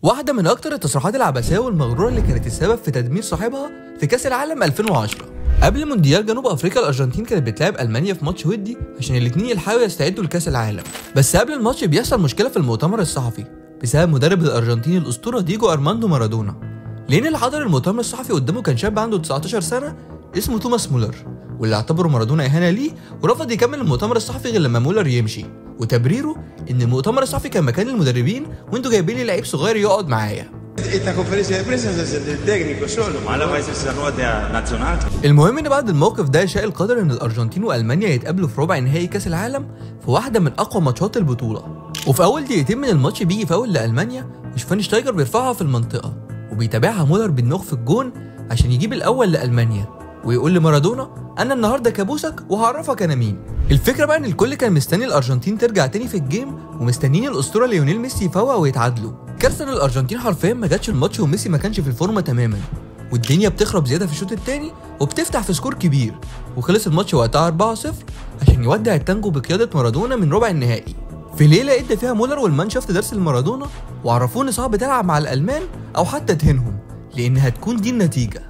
واحدة من أكتر التصريحات العبثية والمغرورة اللي كانت السبب في تدمير صاحبها في كأس العالم 2010. قبل مونديال جنوب أفريقيا الأرجنتين كانت بتلعب ألمانيا في ماتش ودي عشان الاتنين يلحقوا يستعدوا لكأس العالم، بس قبل الماتش بيحصل مشكلة في المؤتمر الصحفي بسبب مدرب الأرجنتين الأسطورة دييجو أرماندو مارادونا، لأن اللي حضر المؤتمر الصحفي قدامه كان شاب عنده 19 سنة اسمه توماس مولر، واللي اعتبره مارادونا إهانة ليه ورفض يكمل المؤتمر الصحفي غير لما مولر يمشي، وتبريره إن المؤتمر الصحفي كان مكان المدربين وأنتوا جايبين لي لعيب صغير يقعد معايا. المهم ان بعد الموقف ده شاء القدر ان الارجنتين والمانيا يتقابلوا في ربع نهائي كاس العالم في واحده من اقوى ماتشات البطوله، وفي اول دقيقتين من الماتش بيجي فاول لالمانيا وشفاينشتايجر بيرفعها في المنطقه وبيتابعها مولر بالنوخ في الجون عشان يجيب الاول لالمانيا ويقول لمارادونا انا النهارده كابوسك وهعرفك انا مين. الفكره بقى ان الكل كان مستني الارجنتين ترجع تاني في الجيم ومستنيين الاسطوره ليونيل ميسي يفوق ويتعادلوا. كارثه ان الارجنتين حرفيا ما جاتش الماتش وميسي ما كانش في الفورمه تماما، والدنيا بتخرب زياده في الشوط الثاني وبتفتح في سكور كبير، وخلص الماتش وقتها 4-0 عشان يودع التانجو بقياده مارادونا من ربع النهائي. في ليله ادى فيها مولر والمانشافت درس لمارادونا وعرفوه ان صعب تلعب مع الالمان او حتى تهينهم، لان هتكون دي النتيجه.